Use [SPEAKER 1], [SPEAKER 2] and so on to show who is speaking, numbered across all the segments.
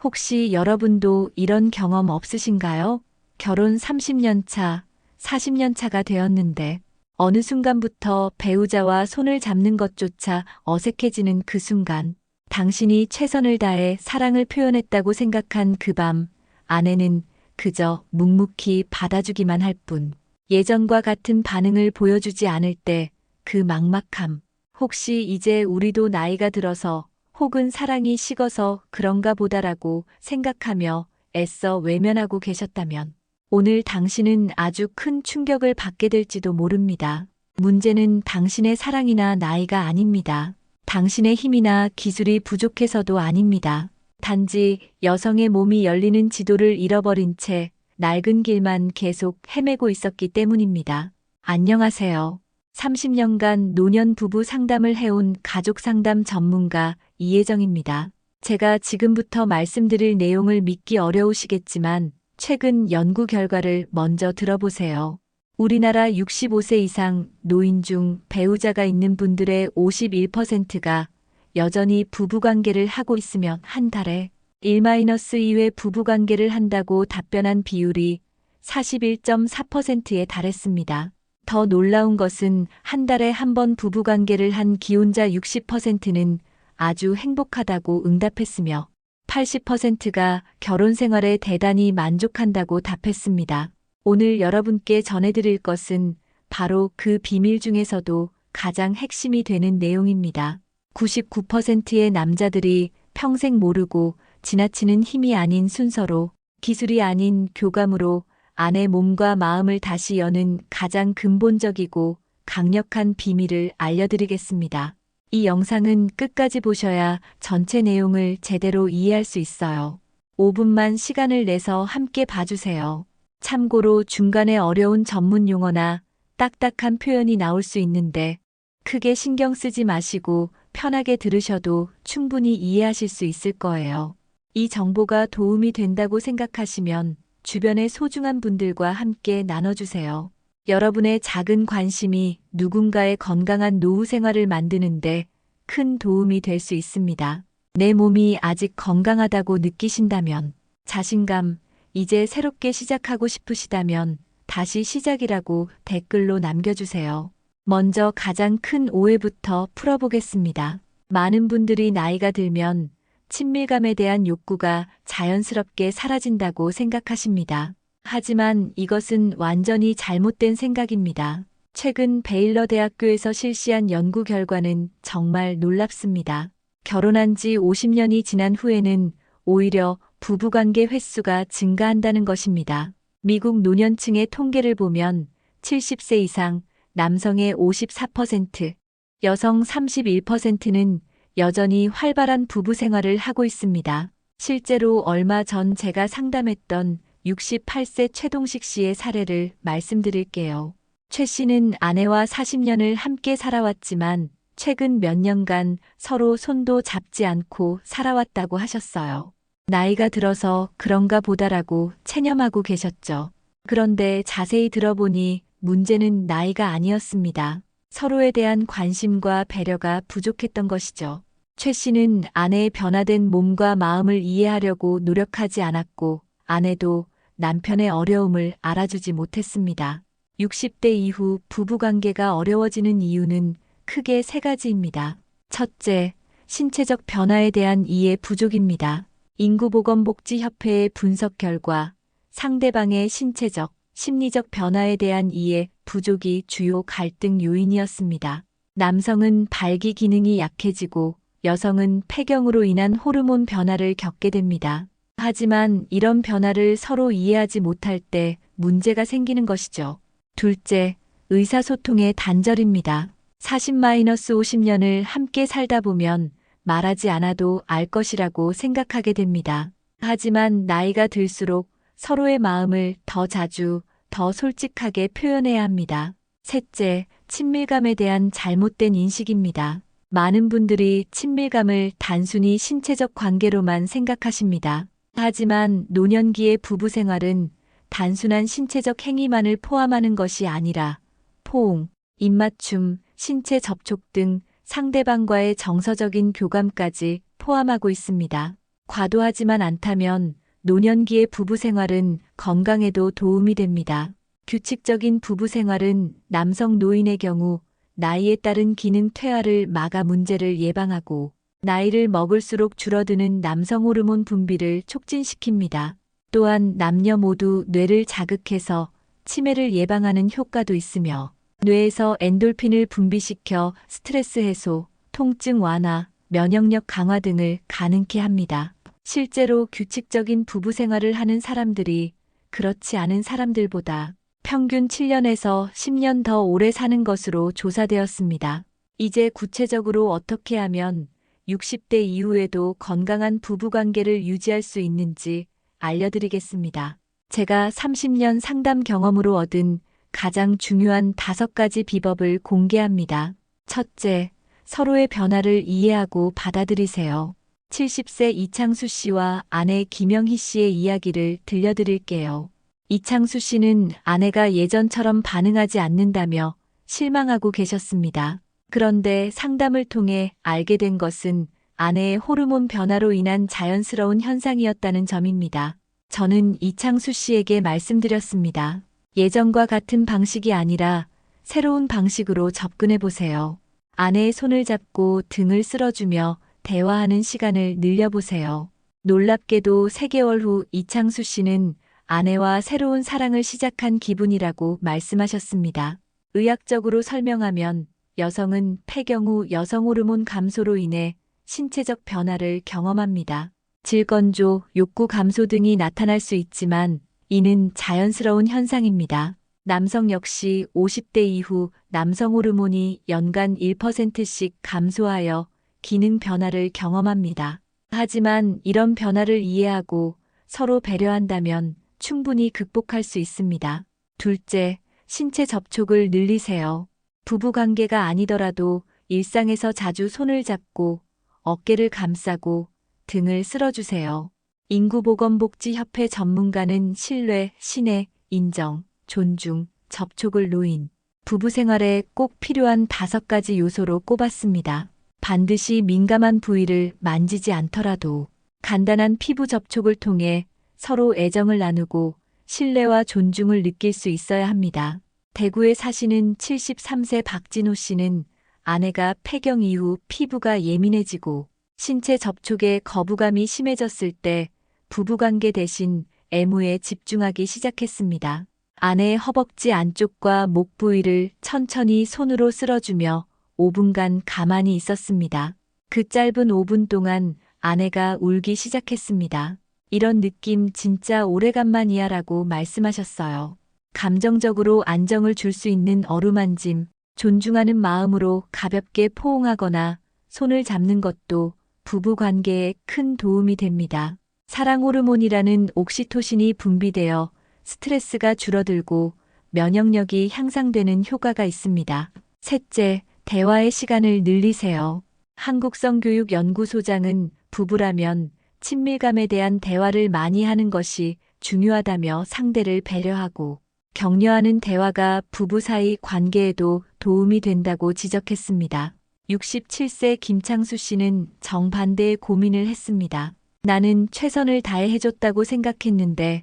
[SPEAKER 1] 혹시 여러분도 이런 경험 없으신가요? 결혼 30년 차, 40년 차가 되었는데 어느 순간부터 배우자와 손을 잡는 것조차 어색해지는 그 순간, 당신이 최선을 다해 사랑을 표현했다고 생각한 그 밤, 아내는 그저 묵묵히 받아주기만 할 뿐, 예전과 같은 반응을 보여주지 않을 때 그 막막함, 혹시 이제 우리도 나이가 들어서 혹은 사랑이 식어서 그런가 보다라고 생각하며 애써 외면하고 계셨다면 오늘 당신은 아주 큰 충격을 받게 될지도 모릅니다. 문제는 당신의 사랑이나 나이가 아닙니다. 당신의 힘이나 기술이 부족해서도 아닙니다. 단지 여성의 몸이 열리는 지도를 잃어버린 채 낡은 길만 계속 헤매고 있었기 때문입니다. 안녕하세요. 30년간 노년 부부 상담을 해온 가족 상담 전문가 이혜정입니다. 제가 지금부터 말씀드릴 내용을 믿기 어려우시겠지만 최근 연구 결과를 먼저 들어보세요. 우리나라 65세 이상 노인 중 배우자가 있는 분들의 51%가 여전히 부부관계를 하고 있으면 한 달에 1-2회 부부관계를 한다고 답변한 비율이 41.4%에 달했습니다. 더 놀라운 것은 한 달에 한 번 부부관계를 한 기혼자 60%는 아주 행복하다고 응답했으며 80%가 결혼 생활에 대단히 만족한다고 답했습니다. 오늘 여러분께 전해드릴 것은 바로 그 비밀 중에서도 가장 핵심이 되는 내용입니다. 99%의 남자들이 평생 모르고 지나치는 힘이 아닌 순서로, 기술이 아닌 교감으로 아내 몸과 마음을 다시 여는 가장 근본적이고 강력한 비밀을 알려드리겠습니다. 이 영상은 끝까지 보셔야 전체 내용을 제대로 이해할 수 있어요. 5분만 시간을 내서 함께 봐주세요. 참고로 중간에 어려운 전문 용어나 딱딱한 표현이 나올 수 있는데 크게 신경 쓰지 마시고 편하게 들으셔도 충분히 이해하실 수 있을 거예요. 이 정보가 도움이 된다고 생각하시면 주변의 소중한 분들과 함께 나눠주세요. 여러분의 작은 관심이 누군가의 건강한 노후 생활을 만드는데 큰 도움이 될 수 있습니다. 내 몸이 아직 건강하다고 느끼신다면, 자신감, 이제 새롭게 시작하고 싶으시다면 다시 시작이라고 댓글로 남겨주세요. 먼저 가장 큰 오해부터 풀어보겠습니다. 많은 분들이 나이가 들면 친밀감에 대한 욕구가 자연스럽게 사라진다고 생각하십니다. 하지만 이것은 완전히 잘못된 생각입니다. 최근 베일러 대학교에서 실시한 연구 결과는 정말 놀랍습니다. 결혼한 지 50년이 지난 후에는 오히려 부부관계 횟수가 증가한다는 것입니다. 미국 노년층의 통계를 보면 70세 이상 남성의 54%, 여성 31%는 여전히 활발한 부부 생활을 하고 있습니다. 실제로 얼마 전 제가 상담했던 68세 최동식 씨의 사례를 말씀드릴게요. 최 씨는 아내와 40년을 함께 살아왔지만 최근 몇 년간 서로 손도 잡지 않고 살아왔다고 하셨어요. 나이가 들어서 그런가 보다라고 체념하고 계셨죠. 그런데 자세히 들어보니 문제는 나이가 아니었습니다. 서로에 대한 관심과 배려가 부족했던 것이죠. 최 씨는 아내의 변화된 몸과 마음을 이해하려고 노력하지 않았고 아내도 남편의 어려움을 알아주지 못했습니다. 60대 이후 부부관계가 어려워지는 이유는 크게 세 가지입니다. 첫째, 신체적 변화에 대한 이해 부족입니다. 인구보건복지협회의 분석 결과 상대방의 신체적, 심리적 변화에 대한 이해 부족이 주요 갈등 요인이었습니다. 남성은 발기 기능이 약해지고 여성은 폐경으로 인한 호르몬 변화를 겪게 됩니다. 하지만 이런 변화를 서로 이해하지 못할 때 문제가 생기는 것이죠. 둘째, 의사소통의 단절입니다. 40-50년을 함께 살다 보면 말하지 않아도 알 것이라고 생각하게 됩니다. 하지만 나이가 들수록 서로의 마음을 더 자주, 더 솔직하게 표현해야 합니다. 셋째, 친밀감에 대한 잘못된 인식입니다. 많은 분들이 친밀감을 단순히 신체적 관계로만 생각하십니다. 하지만 노년기의 부부 생활은 단순한 신체적 행위만을 포함하는 것이 아니라 포옹, 입맞춤, 신체 접촉 등 상대방과의 정서적인 교감까지 포함하고 있습니다. 과도하지만 않다면 노년기의 부부 생활은 건강에도 도움이 됩니다. 규칙적인 부부 생활은 남성 노인의 경우 나이에 따른 기능 퇴화를 막아 문제를 예방하고 나이를 먹을수록 줄어드는 남성 호르몬 분비를 촉진시킵니다. 또한 남녀 모두 뇌를 자극해서 치매를 예방하는 효과도 있으며 뇌에서 엔돌핀을 분비시켜 스트레스 해소, 통증 완화, 면역력 강화 등을 가능케 합니다. 실제로 규칙적인 부부 생활을 하는 사람들이 그렇지 않은 사람들보다 평균 7년에서 10년 더 오래 사는 것으로 조사되었습니다. 이제 구체적으로 어떻게 하면 60대 이후에도 건강한 부부관계를 유지할 수 있는지 알려드리겠습니다. 제가 30년 상담 경험으로 얻은 가장 중요한 5가지 비법을 공개합니다. 첫째, 서로의 변화를 이해하고 받아들이세요. 70세 이창수 씨와 아내 김영희 씨의 이야기를 들려드릴게요. 이창수 씨는 아내가 예전처럼 반응하지 않는다며 실망하고 계셨습니다. 그런데 상담을 통해 알게 된 것은 아내의 호르몬 변화로 인한 자연스러운 현상이었다는 점입니다. 저는 이창수 씨에게 말씀드렸습니다. 예전과 같은 방식이 아니라 새로운 방식으로 접근해 보세요. 아내의 손을 잡고 등을 쓸어주며 대화하는 시간을 늘려보세요. 놀랍게도 3개월 후 이창수 씨는 아내와 새로운 사랑을 시작한 기분이라고 말씀하셨습니다. 의학적으로 설명하면 여성은 폐경 후 여성 호르몬 감소로 인해 신체적 변화를 경험합니다. 질건조, 욕구 감소 등이 나타날 수 있지만 이는 자연스러운 현상입니다. 남성 역시 50대 이후 남성 호르몬이 연간 1%씩 감소하여 기능 변화를 경험합니다. 하지만 이런 변화를 이해하고 서로 배려한다면 충분히 극복할 수 있습니다. 둘째, 신체 접촉을 늘리세요. 부부 관계가 아니더라도 일상에서 자주 손을 잡고 어깨를 감싸고 등을 쓸어주세요. 인구보건복지협회 전문가는 신뢰, 신뢰, 인정, 존중, 접촉을 노인, 부부 생활에 꼭 필요한 5가지 요소로 꼽았습니다. 반드시 민감한 부위를 만지지 않더라도 간단한 피부 접촉을 통해 서로 애정을 나누고 신뢰와 존중을 느낄 수 있어야 합니다. 대구에 사시는 73세 박진호 씨는 아내가 폐경 이후 피부가 예민해지고 신체 접촉에 거부감이 심해졌을 때 부부관계 대신 애무에 집중하기 시작했습니다. 아내의 허벅지 안쪽과 목 부위를 천천히 손으로 쓸어주며 5분간 가만히 있었습니다. 그 짧은 5분 동안 아내가 울기 시작했습니다. 이런 느낌 진짜 오래간만이야 라고 말씀하셨어요. 감정적으로 안정을 줄 수 있는 어루만짐, 존중하는 마음으로 가볍게 포옹하거나 손을 잡는 것도 부부 관계에 큰 도움이 됩니다. 사랑 호르몬이라는 옥시토신이 분비되어 스트레스가 줄어들고 면역력이 향상되는 효과가 있습니다. 셋째, 대화의 시간을 늘리세요. 한국성교육연구소장은 부부라면 친밀감에 대한 대화를 많이 하는 것이 중요하다며 상대를 배려하고 격려하는 대화가 부부 사이 관계에도 도움이 된다고 지적했습니다. 67세 김창수 씨는 정반대의 고민을 했습니다. 나는 최선을 다해 해줬다고 생각했는데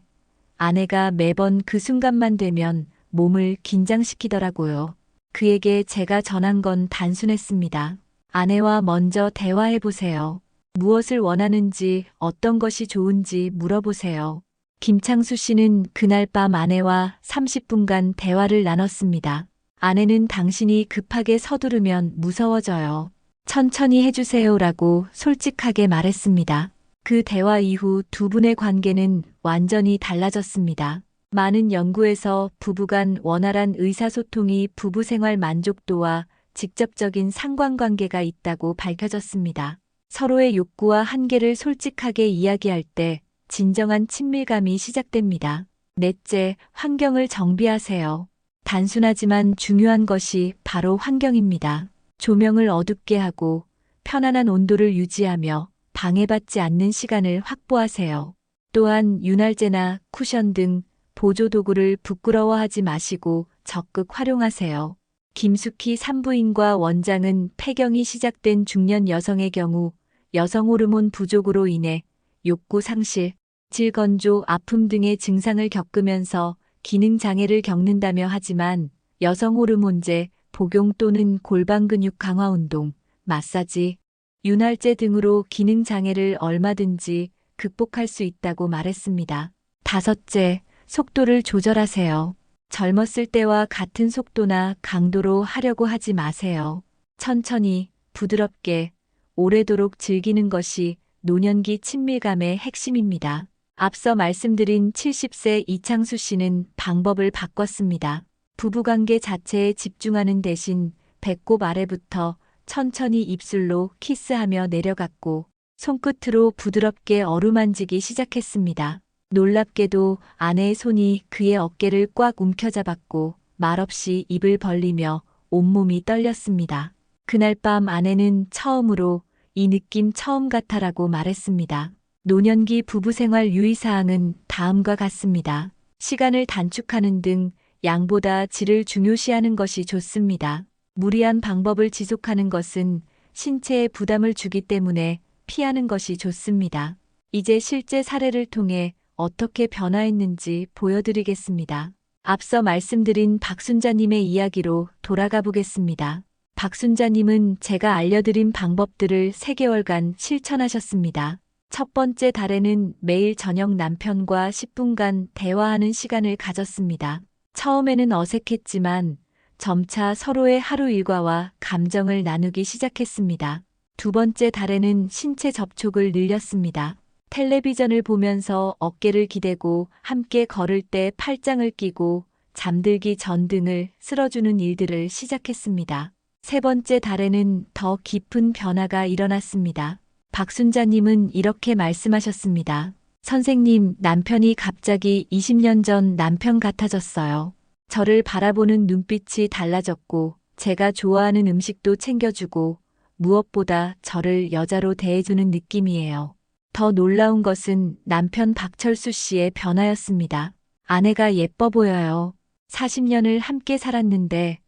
[SPEAKER 1] 아내가 매번 그 순간만 되면 몸을 긴장시키더라고요. 그에게 제가 전한 건 단순했습니다. 아내와 먼저 대화해보세요. 무엇을 원하는지, 어떤 것이 좋은지 물어보세요. 김창수 씨는 그날 밤 아내와 30분간 대화를 나눴습니다. 아내는 당신이 급하게 서두르면 무서워져요. 천천히 해주세요라고 솔직하게 말했습니다. 그 대화 이후 두 분의 관계는 완전히 달라졌습니다. 많은 연구에서 부부간 원활한 의사소통이 부부 생활 만족도와 직접적인 상관관계가 있다고 밝혀졌습니다. 서로의 욕구와 한계를 솔직하게 이야기할 때 진정한 친밀감이 시작됩니다. 넷째, 환경을 정비하세요. 단순하지만 중요한 것이 바로 환경입니다. 조명을 어둡게 하고 편안한 온도를 유지하며 방해받지 않는 시간을 확보하세요. 또한 윤활제나 쿠션 등 보조도구를 부끄러워하지 마시고 적극 활용하세요. 김숙희 산부인과 원장은 폐경이 시작된 중년 여성의 경우 여성 호르몬 부족으로 인해 욕구 상실, 질건조, 아픔 등의 증상을 겪으면서 기능 장애를 겪는다며 하지만 여성 호르몬제, 복용 또는 골반 근육 강화 운동, 마사지, 윤활제 등으로 기능 장애를 얼마든지 극복할 수 있다고 말했습니다. 다섯째, 속도를 조절하세요. 젊었을 때와 같은 속도나 강도로 하려고 하지 마세요. 천천히, 부드럽게, 오래도록 즐기는 것이 노년기 친밀감의 핵심입니다. 앞서 말씀드린 70세 이창수 씨는 방법을 바꿨습니다. 부부관계 자체에 집중하는 대신 배꼽 아래부터 천천히 입술로 키스하며 내려갔고 손끝으로 부드럽게 어루만지기 시작했습니다. 놀랍게도 아내의 손이 그의 어깨를 꽉 움켜잡았고 말없이 입을 벌리며 온몸이 떨렸습니다. 그날 밤 아내는 처음으로 이 느낌 처음 같아라고 말했습니다. 노년기 부부생활 유의사항은 다음과 같습니다. 시간을 단축하는 등 양보다 질을 중요시하는 것이 좋습니다. 무리한 방법을 지속하는 것은 신체에 부담을 주기 때문에 피하는 것이 좋습니다. 이제 실제 사례를 통해 어떻게 변화했는지 보여드리겠습니다. 앞서 말씀드린 박순자님의 이야기로 돌아가 보겠습니다. 박순자님은 제가 알려드린 방법들을 3개월간 실천하셨습니다. 첫 번째 달에는 매일 저녁 남편과 10분간 대화하는 시간을 가졌습니다. 처음에는 어색했지만 점차 서로의 하루 일과와 감정을 나누기 시작했습니다. 두 번째 달에는 신체 접촉을 늘렸습니다. 텔레비전을 보면서 어깨를 기대고 함께 걸을 때 팔짱을 끼고 잠들기 전 등을 쓸어주는 일들을 시작했습니다. 세 번째 달에는 더 깊은 변화가 일어났습니다. 박순자님은 이렇게 말씀하셨습니다. 선생님, 남편이 갑자기 20년 전 남편 같아졌어요. 저를 바라보는 눈빛이 달라졌고 제가 좋아하는 음식도 챙겨주고 무엇보다 저를 여자로 대해주는 느낌이에요. 더 놀라운 것은 남편 박철수 씨의 변화였습니다. 아내가 예뻐 보여요. 40년을 함께 살았는데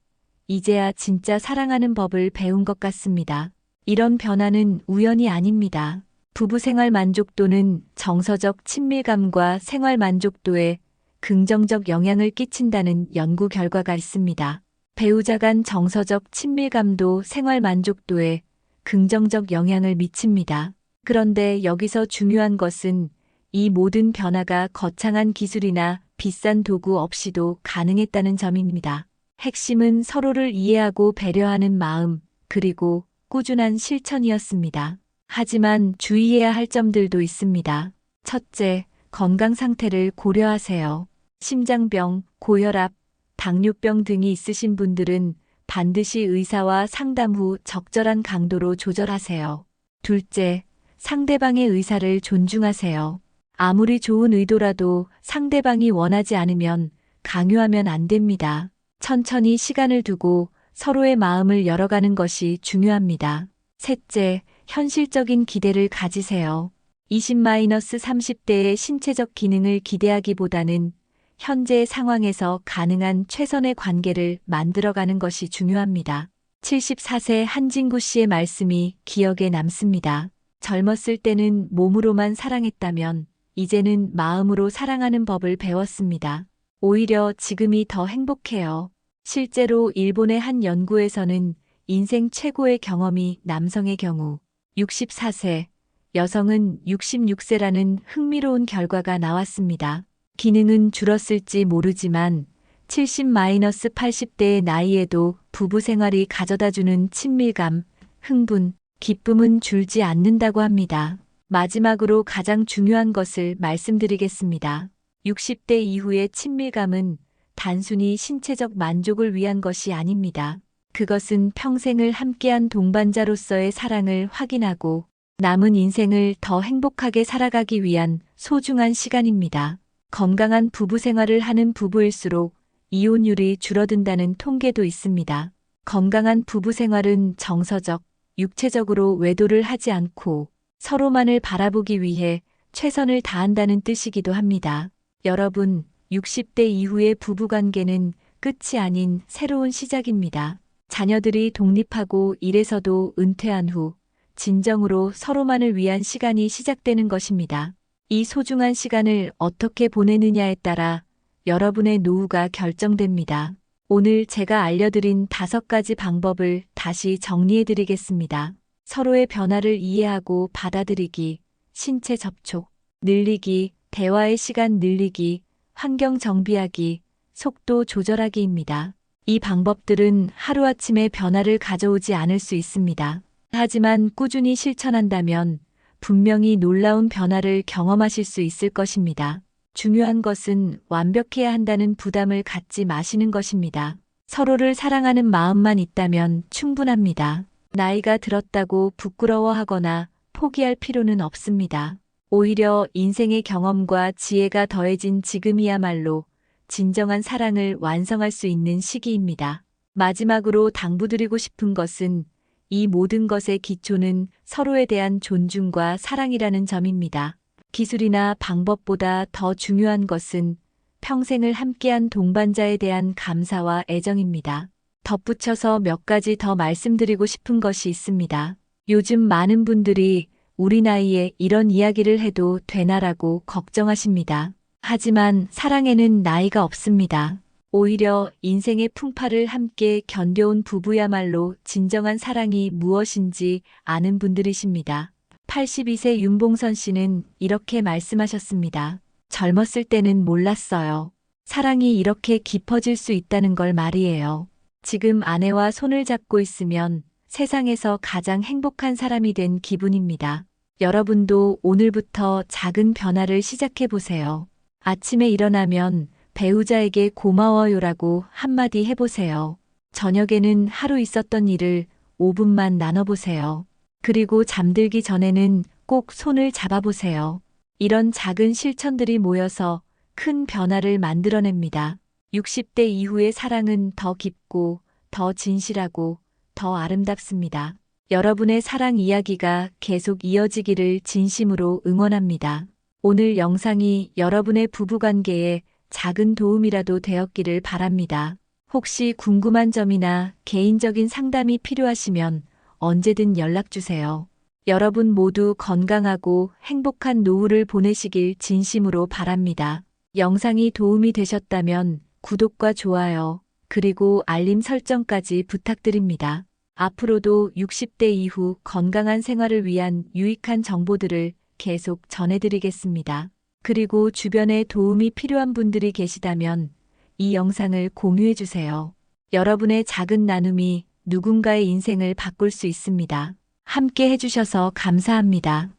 [SPEAKER 1] 이제야 진짜 사랑하는 법을 배운 것 같습니다. 이런 변화는 우연이 아닙니다. 부부 생활 만족도는 정서적 친밀감과 생활 만족도에 긍정적 영향을 끼친다는 연구 결과가 있습니다. 배우자 간 정서적 친밀감도 생활 만족도에 긍정적 영향을 미칩니다. 그런데 여기서 중요한 것은 이 모든 변화가 거창한 기술이나 비싼 도구 없이도 가능했다는 점입니다. 핵심은 서로를 이해하고 배려하는 마음, 그리고 꾸준한 실천이었습니다. 하지만 주의해야 할 점들도 있습니다. 첫째, 건강 상태를 고려하세요. 심장병, 고혈압, 당뇨병 등이 있으신 분들은 반드시 의사와 상담 후 적절한 강도로 조절하세요. 둘째, 상대방의 의사를 존중하세요. 아무리 좋은 의도라도 상대방이 원하지 않으면 강요하면 안 됩니다. 천천히 시간을 두고 서로의 마음을 열어가는 것이 중요합니다. 셋째, 현실적인 기대를 가지세요. 20-30대의 신체적 기능을 기대하기보다는 현재 상황에서 가능한 최선의 관계를 만들어가는 것이 중요합니다. 74세 한진구 씨의 말씀이 기억에 남습니다. 젊었을 때는 몸으로만 사랑했다면 이제는 마음으로 사랑하는 법을 배웠습니다. 오히려 지금이 더 행복해요. 실제로 일본의 한 연구에서는 인생 최고의 경험이 남성의 경우 64세, 여성은 66세라는 흥미로운 결과가 나왔습니다. 기능은 줄었을지 모르지만 70-80대의 나이에도 부부 생활이 가져다주는 친밀감, 흥분, 기쁨은 줄지 않는다고 합니다. 마지막으로 가장 중요한 것을 말씀드리겠습니다. 60대 이후의 친밀감은 단순히 신체적 만족을 위한 것이 아닙니다. 그것은 평생을 함께한 동반자로서의 사랑을 확인하고 남은 인생을 더 행복하게 살아가기 위한 소중한 시간입니다. 건강한 부부 생활을 하는 부부일수록 이혼율이 줄어든다는 통계도 있습니다. 건강한 부부 생활은 정서적, 육체적으로 외도를 하지 않고 서로만을 바라보기 위해 최선을 다한다는 뜻이기도 합니다. 여러분, 60대 이후의 부부관계는 끝이 아닌 새로운 시작입니다. 자녀들이 독립하고 일에서도 은퇴한 후 진정으로 서로만을 위한 시간이 시작되는 것입니다. 이 소중한 시간을 어떻게 보내느냐에 따라 여러분의 노후가 결정됩니다. 오늘 제가 알려드린 5가지 방법을 다시 정리해드리겠습니다. 서로의 변화를 이해하고 받아들이기, 신체 접촉, 늘리기, 대화의 시간 늘리기, 환경 정비하기, 속도 조절하기입니다. 이 방법들은 하루아침에 변화를 가져오지 않을 수 있습니다. 하지만 꾸준히 실천한다면 분명히 놀라운 변화를 경험하실 수 있을 것입니다. 중요한 것은 완벽해야 한다는 부담을 갖지 마시는 것입니다. 서로를 사랑하는 마음만 있다면 충분합니다. 나이가 들었다고 부끄러워하거나 포기할 필요는 없습니다. 오히려 인생의 경험과 지혜가 더해진 지금이야말로 진정한 사랑을 완성할 수 있는 시기입니다. 마지막으로 당부드리고 싶은 것은 이 모든 것의 기초는 서로에 대한 존중과 사랑이라는 점입니다. 기술이나 방법보다 더 중요한 것은 평생을 함께한 동반자에 대한 감사와 애정입니다. 덧붙여서 몇 가지 더 말씀드리고 싶은 것이 있습니다. 요즘 많은 분들이 우리 나이에 이런 이야기를 해도 되나라고 걱정하십니다. 하지만 사랑에는 나이가 없습니다. 오히려 인생의 풍파를 함께 견뎌온 부부야말로 진정한 사랑이 무엇인지 아는 분들이십니다. 82세 윤봉선 씨는 이렇게 말씀하셨습니다. 젊었을 때는 몰랐어요. 사랑이 이렇게 깊어질 수 있다는 걸 말이에요. 지금 아내와 손을 잡고 있으면 세상에서 가장 행복한 사람이 된 기분입니다. 여러분도 오늘부터 작은 변화를 시작해 보세요. 아침에 일어나면 배우자에게 고마워요라고 한마디 해보세요. 저녁에는 하루 있었던 일을 5분만 나눠보세요. 그리고 잠들기 전에는 꼭 손을 잡아보세요. 이런 작은 실천들이 모여서 큰 변화를 만들어냅니다. 60대 이후의 사랑은 더 깊고, 더 진실하고, 더 아름답습니다. 여러분의 사랑 이야기가 계속 이어지기를 진심으로 응원합니다. 오늘 영상이 여러분의 부부관계에 작은 도움이라도 되었기를 바랍니다. 혹시 궁금한 점이나 개인적인 상담이 필요하시면 언제든 연락주세요. 여러분 모두 건강하고 행복한 노후를 보내시길 진심으로 바랍니다. 영상이 도움이 되셨다면 구독과 좋아요, 그리고 알림 설정까지 부탁드립니다. 앞으로도 60대 이후 건강한 생활을 위한 유익한 정보들을 계속 전해드리겠습니다. 그리고 주변에 도움이 필요한 분들이 계시다면 이 영상을 공유해주세요. 여러분의 작은 나눔이 누군가의 인생을 바꿀 수 있습니다. 함께 해주셔서 감사합니다.